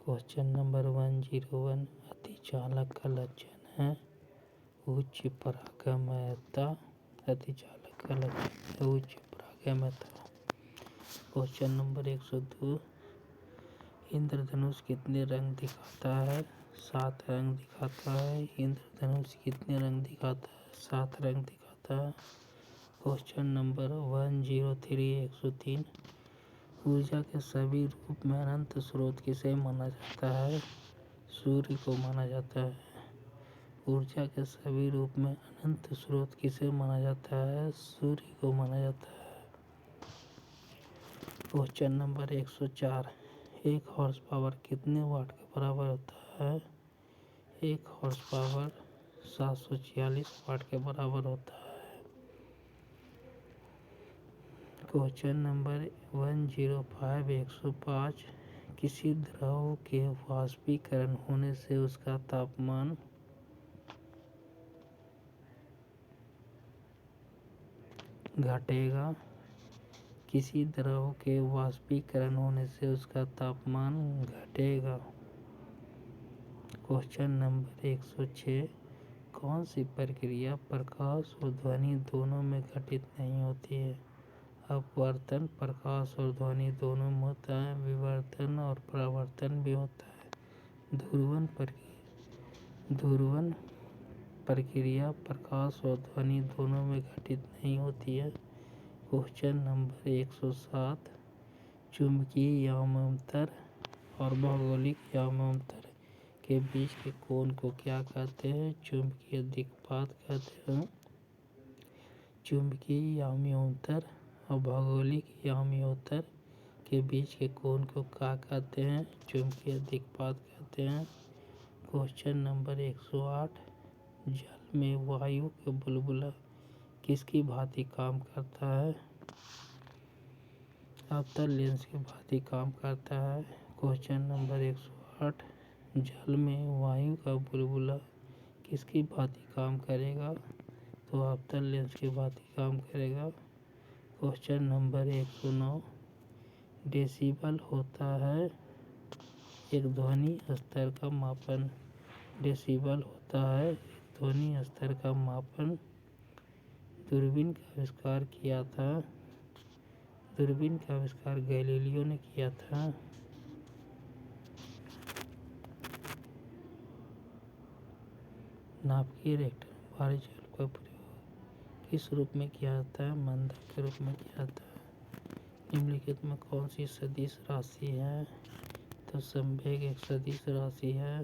Question number 101 अतिचालक का लक्षण है उच्च पारगम्यता। अतिचालक का लक्षण है उच्च पारगम्यता। क्वेश्चन नंबर 102 इंद्रधनुष कितने रंग दिखाता है? 7 रंग दिखाता है। इंद्रधनुष कितने रंग दिखाता है? 7 रंग दिखाता है। क्वेश्चन नंबर 103 103 ऊर्जा के सभी रूप में अनंत स्रोत किसे माना जाता है? सूर्य को माना जाता है। ऊर्जा के सभी रूप में अनंत स्रोत किसे माना जाता है? सूर्य को माना जाता है। क्वेश्चन नंबर 104 एक हॉर्स पावर कितने वाट के बराबर होता है? एक हॉर्स पावर 746 वाट के बराबर होता है। क्वेश्चन नंबर 105 105 किसी द्रव के वाष्पीकरण होने से उसका तापमान घटेगा। किसी द्रव के वाष्पीकरण होने से उसका तापमान घटेगा। क्वेश्चन नंबर 106 कौन सी प्रक्रिया प्रकाश और ध्वनि दोनों में घटित नहीं होती है? अपवर्तन प्रकाश और ध्वनि दोनों में होता है। विवर्तन और परावर्तन भी होता है। ध्रुवण प्रक्रिया प्रकाश और ध्वनि दोनों में घटित नहीं होती है। क्वेश्चन नंबर 107 चुंबकीय यामांतर और भौगोलिक यामांतर के बीच के कोण को क्या कहते हैं? चुंबकीय दिक्पात कहते हैं। चुंबकीय यामांतर और भौगोलिक यामांतर के बीच के कोण को क्या कहते हैं? चुंबकीय दिक्पात कहते हैं। क्वेश्चन नंबर 108 जल में वायु का बुलबुला किसकी भांति काम करता है? अवतल लेंस की भांति काम करता है। क्वेश्चन नंबर 108 जल में वायु का बुलबुला किसकी भांति काम करेगा? तो अवतल लेंस की भांति काम करेगा। क्वेश्चन नंबर 109 डेसिबल होता है एक ध्वनि स्तर का मापन। डेसिबल होता है एक ध्वनि स्तर का मापन। दूरबीन का आविष्कार किया था। दूरबीन का आविष्कार गैलीलियो ने किया था। नाभिकीय रिएक्टर में भारी जल का प्रयोग किस रूप में किया जाता है? मंदक के रूप में किया जाता है। निम्नलिखित में कौन सी सदिश राशि है? तो संवेग एक सदिश राशि है।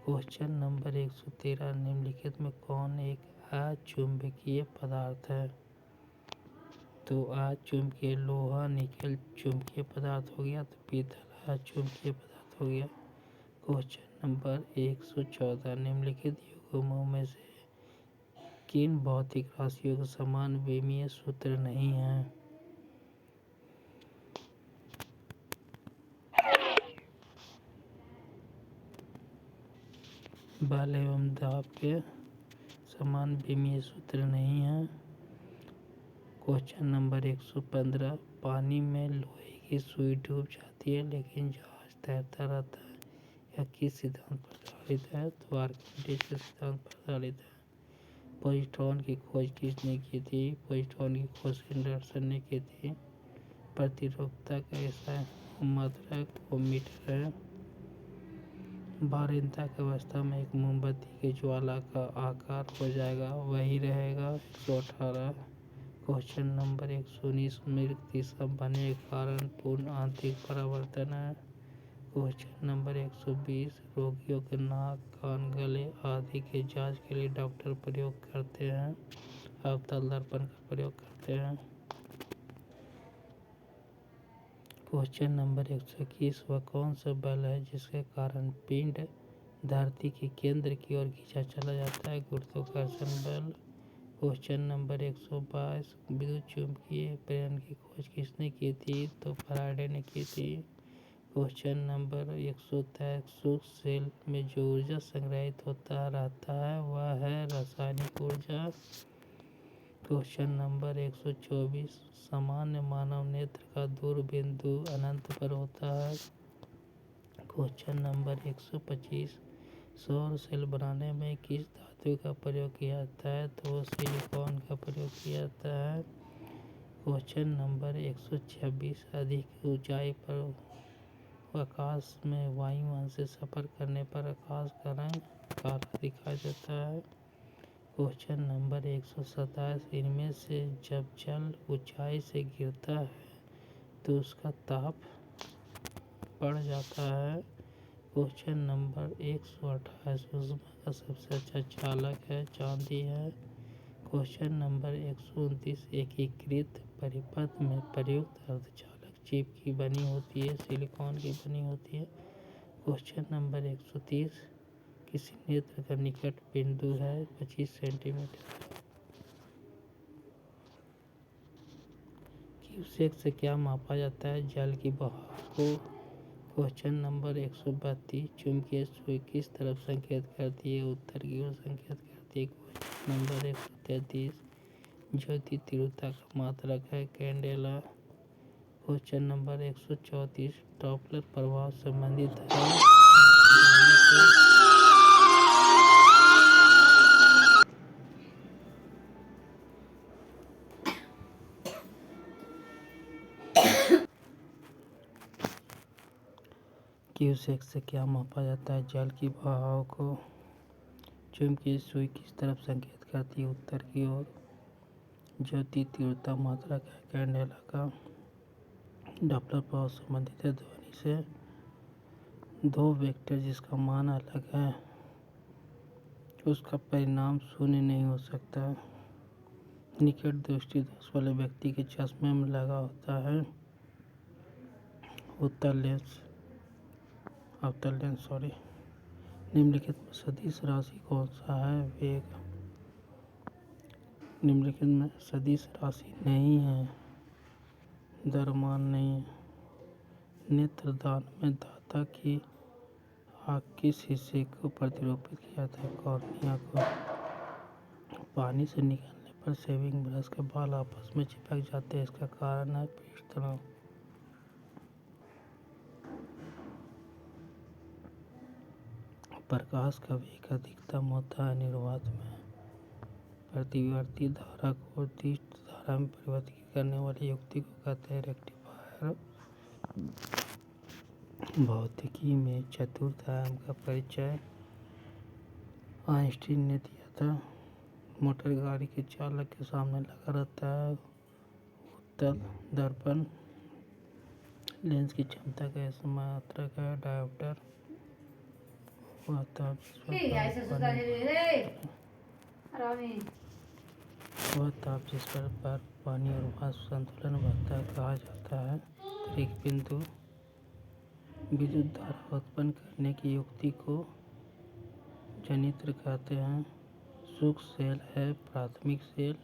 क्वेश्चन नंबर 113 निम्नलिखित में कौन एक अचुंबकीय पदार्थ है? तो अचुंबकीय लोहा निकेल चुंबकीय पदार्थ हो गया। तो पीतल अचुंबकीय पदार्थ हो गया। क्वेश्चन नंबर 114 निम्नलिखित युग्मों में से किन भौतिक राशियों के समान विमीय सूत्र नहीं है? बल एवं दाब के समान विमीय सूत्र नहीं है। क्वेश्चन नंबर 115 पानी में लोहे की सुई डूब जाती है लेकिन जहाज तैरता रहता है। यह किस सिद्धांत पर आधारित है? तो आर्किमिडीज के सिद्धांत पर आधारित है। पॉजिट्रॉन की खोज किसने की थी? पॉजिट्रॉन की खोज एंडरसन ने की थी। प्रतिरोधकता का ऐसा मात्रक ओमीटर है। बारिंता की अवस्था में एक मोमबत्ती की ज्वाला का आकार हो जाएगा वही रहेगा 118। क्वेश्चन नंबर 119 मृत सब बनने के कारण पूर्ण आंतरिक परावर्तन है। क्वेश्चन नंबर 120 रोगियों के नाक कान गले आदि के जांच के लिए डॉक्टर प्रयोग करते हैं अवतल दर्पण का प्रयोग करते हैं। क्वेश्चन नंबर 121 वह कौन सा बल है जिसके कारण पिंड धरती के केंद्र की ओर खींचा चला जाता है? गुरुत्वाकर्षण बल। क्वेश्चन नंबर 122 विद्युत चुम्बकीय प्रेरण की खोज किसने की थी? तो फैराडे ने की थी। क्वेश्चन नंबर 123 सूक्ष्म सेल में जो ऊर्जा संग्रहित होता रहता है वह है रासायनिक ऊर्जा। क्वेश्चन नंबर 124 सामान्य मानव नेत्र का दूरबिंदु अनंत पर होता है। क्वेश्चन नंबर 125 सौर सेल बनाने में किस धातु का प्रयोग किया जाता है? तो सिलिकॉन का प्रयोग किया जाता है। क्वेश्चन नंबर 126 अधिक ऊंचाई पर आकाश में वायुयान से सफर करने पर आकाश का रंग काला दिखाई देता है। क्वेश्चन नंबर 127 इनमें से जब जल ऊंचाई से गिरता है तो उसका ताप बढ़ जाता है। क्वेश्चन नंबर 128 ऊष्मा का सबसे अच्छा चालक है चांदी है। क्वेश्चन नंबर 129 एकीकृत परिपथ में प्रयुक्त अर्धचालक चिप की बनी होती है, सिलिकॉन की बनी होती है। क्वेश्चन नंबर 130 किसी नेत्र का निकट बिंदु है 25 सेंटीमीटर। क्यूसेक से क्या मापा जाता है? जल की बहाव को। क्वेश्चन नंबर 132 चुंबकीय सुई किस तरफ संकेत करती है? उत्तर की ओर संकेत करती है। क्वेश्चन नंबर 133 ज्योति तीव्रता का मात्रक है कैंडेला। क्वेश्चन नंबर 134 डॉपलर प्रभाव संबंधित है क्यूसेक से क्या मापा जाता है? जल की बहाव को। चुंबकीय सुई किस तरफ संकेत करती है? उत्तर की ओर। ज्योति तीव्रता मात्रक है कैंडेला का। डॉपलर प्रभाव संबंधित है ध्वनि से। दो वेक्टर जिसका मान अलग है उसका परिणाम शून्य नहीं हो सकता। निकट दृष्टि दोष वाले व्यक्ति के चश्मे में लगा होता है अवतल लेंस। निम्नलिखित में सदिश राशि कौन सा है? वेग। निम्नलिखित में सदिश राशि नहीं है, द्रव्यमान नहीं है। नेत्रदान में दाता की आँख किस हिस्से को प्रतिरूपित किया जाता है? कॉर्निया को। पानी से निकालने पर शेविंग ब्रश के बाल आपस में चिपक जाते हैं, इसका कारण है पृष्ठ तनाव। प्रकाश का वेग अधिकतम होता है निर्वात में। प्रतिवर्ती धारा को दिष्ट धारा में परिवर्तित करने वाली युक्ति को कहते हैं रेक्टिफायर। भौतिकी में चतुर्थ आयाम का परिचय आइंस्टीन ने दिया था। मोटर गाड़ी के चालक के सामने लगा रहता है उत्तल दर्पण। लेंस की क्षमता का मात्रक है डायोप्टर। वह ताप जिस पर पानी और वाष्प संतुलन बनता है कहा जाता है त्वरित बिंदु। विद्युत धारा उत्पन्न करने की युक्ति को जनित्र कहते हैं। सूक्ष्म सेल है प्राथमिक सेल।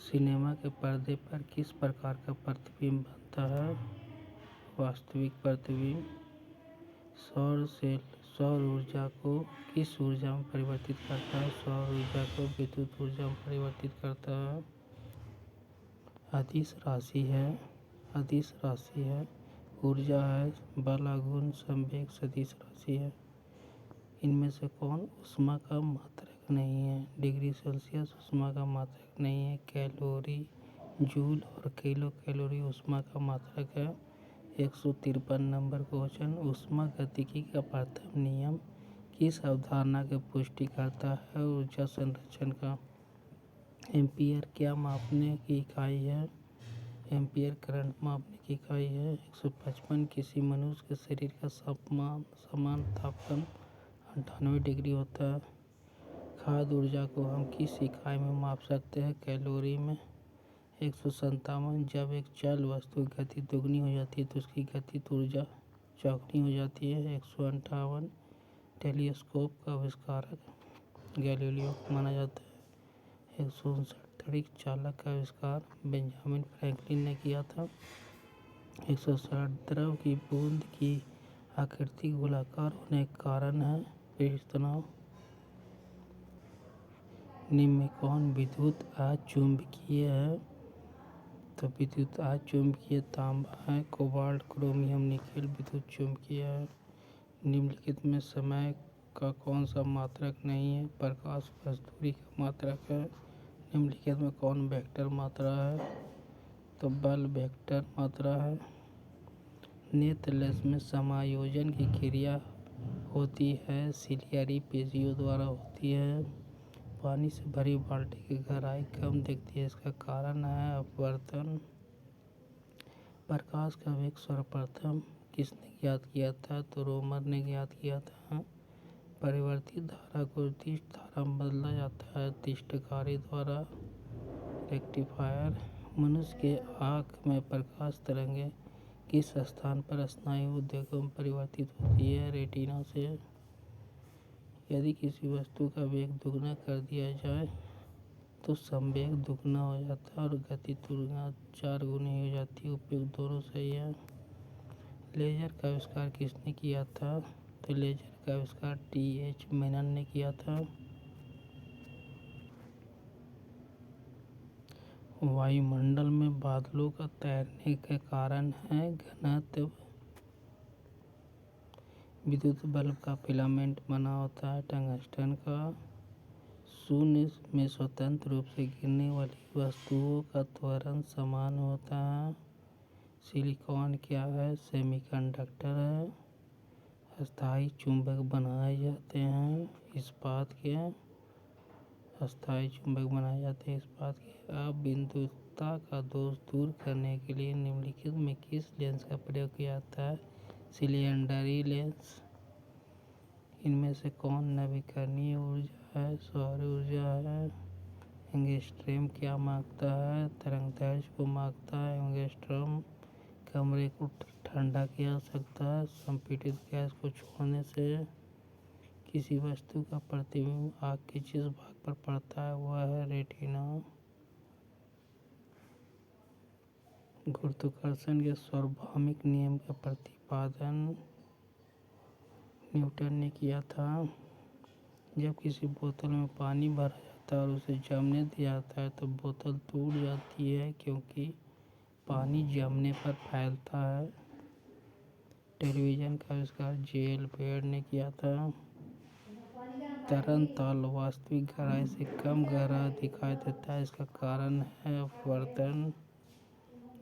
सिनेमा के पर्दे पर किस प्रकार का प्रतिबिंब बनता है? वास्तविक प्रतिबिंब। सौर सेल सौर ऊर्जा को किस ऊर्जा में परिवर्तित करता है? सौर ऊर्जा को विद्युत ऊर्जा में परिवर्तित करता है। अदिश राशि है ऊर्जा है बल आघूर्ण संवेग सदिश राशि है। इनमें से कौन ऊष्मा का मात्रक नहीं है? डिग्री सेल्सियस ऊष्मा का मात्रक नहीं है। कैलोरी जूल और किलो कैलोरी ऊष्मा का मात्रक है। 153 नंबर क्वेश्चन ऊष्मागतिकी का प्रथम नियम किस अवधारणा की पुष्टि करता है? ऊर्जा संरक्षण का। एम्पीयर क्या मापने की इकाई है? एम्पीयर करंट मापने की इकाई है। 155 किसी मनुष्य के शरीर का समान तापमान 98 डिग्री होता है। खाद्य ऊर्जा को हम किस इकाई में माप सकते हैं? कैलोरी में। 157 जब एक चल वस्तु की गति दुगनी हो जाती है तो उसकी गतिज ऊर्जा चौगुनी हो जाती है। 158 टेलीस्कोप का आविष्कारक गैलीलियो माना जाता है। 159 तड़िक चालक का आविष्कार बेंजामिन फ्रैंकलिन ने किया था। 160 द्रव की बूंद की आकृति गोलाकार होने के कारण है पृष्ठ तनाव। निम्न में कौन विद्युत अचुंबकीय है? तो विद्युत अचुंबकीय तांबा है, कोबाल्ट, क्रोमियम, निकेल विद्युत चुंबकीय है। निम्नलिखित में समय का कौन सा मात्रक नहीं है? प्रकाश वर्ष दूरी का मात्रक है। निम्नलिखित में कौन वेक्टर मात्रा है? तो बल वेक्टर मात्रा है। नेत्र लेंस में समायोजन की क्रिया होती है, सिलियरी पेशियों द्वारा होती है। पानी से भरी बाल्टी की गहराई कम दिखती है, इसका कारण है अपवर्तन। प्रकाश का वेग सर्वप्रथम किसने ज्ञात किया था? तो रोमर ने ज्ञात किया था। परिवर्तित धारा को दिश धारा में बदला जाता है तिष्ठकारी द्वारा, रेक्टिफायर। मनुष्य के आँख में प्रकाश तरंगें किस स्थान पर स्नायु उद्दीपक में परिवर्तित होती है? रेटिना से। यदि किसी वस्तु का वेग दुगना कर दिया जाए तो संवेग दुगना हो जाता है और गति तुलना 4 गुनी हो जाती है। उपयुक्त दोनों सही है। लेजर का आविष्कार किसने किया था? तो लेजर का आविष्कार टी.एच. मेनन ने किया था। वायुमंडल में बादलों का तैरने का कारण है घनत्व। विद्युत बल्ब का फिलामेंट बना होता है टंगस्टन का। शून्य में स्वतंत्र रूप से गिरने वाली वस्तुओं का त्वरण समान होता है। सिलिकॉन क्या है? सेमीकंडक्टर है। अस्थायी चुंबक बनाए जाते हैं इस्पात के। अस्थायी चुंबक बनाए जाते हैं इस्पात के। अबिंदुता का दोष दूर करने के लिए निम्नलिखित में किस लेंस का प्रयोग किया जाता है? सिलिंडरी लेंस। इनमें से कौन नवीकरणीय ऊर्जा है? सौर ऊर्जा है। एंगस्ट्रॉम क्या मापता है? तरंगदैर्घ्य को मापता है एंगस्ट्रॉम। कमरे को ठंडा किया जा सकता है संपीड़ित गैस को छोड़ने से। किसी वस्तु का प्रतिबिंब आँख के जिस भाग पर पड़ता है वह है रेटिना। गुरुत्वाकर्षण के सार्वभौमिक नियम का प्रतिपादन न्यूटन ने किया था। जब किसी बोतल में पानी भरा जाता है और उसे जमने दिया जाता है तो बोतल टूट जाती है क्योंकि पानी जमने पर फैलता है। टेलीविज़न का आविष्कार जे.एल. बेयर ने किया था। तरल ताल वास्तविक गहराई से कम गहरा दिखाई देता है, इसका कारण है अपवर्तन।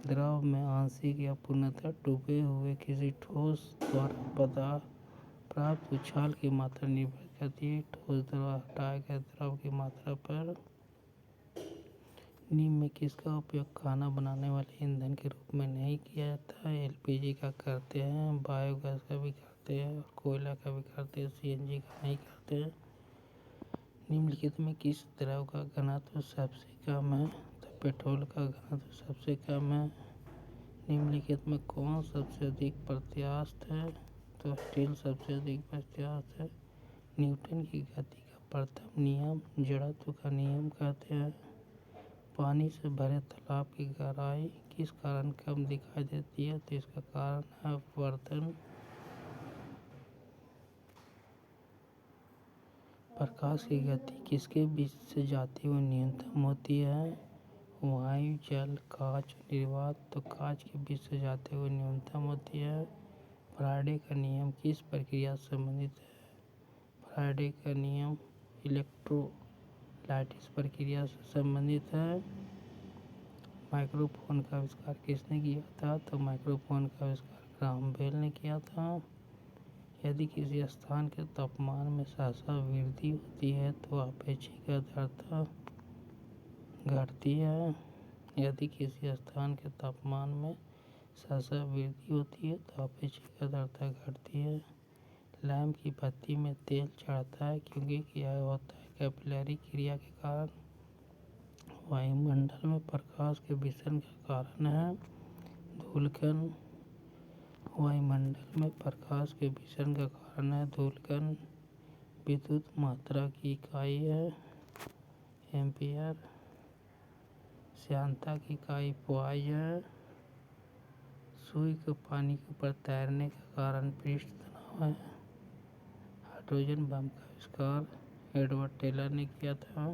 द्रव में आंशिक या पूर्णतः डूबे हुए किसी ठोस द्वारा प्राप्त उछाल की मात्रा निर्भर करती है ठोस द्वारा हटाए गए द्रव की मात्रा पर। निम्न में किसका उपयोग खाना बनाने वाले ईंधन के रूप में नहीं किया जाता है? एलपीजी का करते हैं, बायोगैस का भी करते हैं और कोयला का भी करते हैं, सीएनजी का नहीं करते हैं। निम्नलिखित में किस द्रव का घनत्व सबसे कम है? तो पेट्रोल का घनत्व सबसे कम है। निम्नलिखित में कौन सबसे अधिक प्रत्यास्थ है? तो स्टील सबसे अधिक प्रत्यास्थ है। न्यूटन की गति का प्रथम नियम जड़त्व का नियम कहते हैं। पानी से भरे तालाब की गहराई किस कारण कम दिखाई देती है? तो इसका कारण है अपवर्तन। प्रकाश की गति किसके बीच से जाती हुई न्यूनतम होती है? वायु, जल, कांच, निर्वात। तो कांच के बीच से जाते हुए न्यूनतम होती है। फैराडे का नियम किस प्रक्रिया से संबंधित है? फैराडे का नियम इलेक्ट्रोलाइटिस प्रक्रिया से संबंधित है। माइक्रोफोन का आविष्कार किसने किया था? तो माइक्रोफोन का आविष्कार ग्राहम बेल ने किया था। यदि किसी स्थान के तापमान में सहसा वृद्धि होती है तो आपेक्षिक आर्द्रता घटती है। यदि किसी स्थान के तापमान में सहसा वृद्धि होती है तो आपेक्षिक आर्द्रता घटती है। लैंप की बत्ती में तेल चढ़ता है क्योंकि यह होता है कैपिलरी क्रिया के कारण। वायुमंडल में प्रकाश के विसरण का कारण है धूलकण। वायुमंडल में प्रकाश के विसरण का कारण है धूलकण। विद्युत मात्रा की इकाई है एम्पियर। श्यानता की इकाई पॉइज है। सुई को पानी के ऊपर तैरने का कारण पृष्ठ तनाव है। हाइड्रोजन बम का आविष्कार एडवर्ड टेलर ने किया था।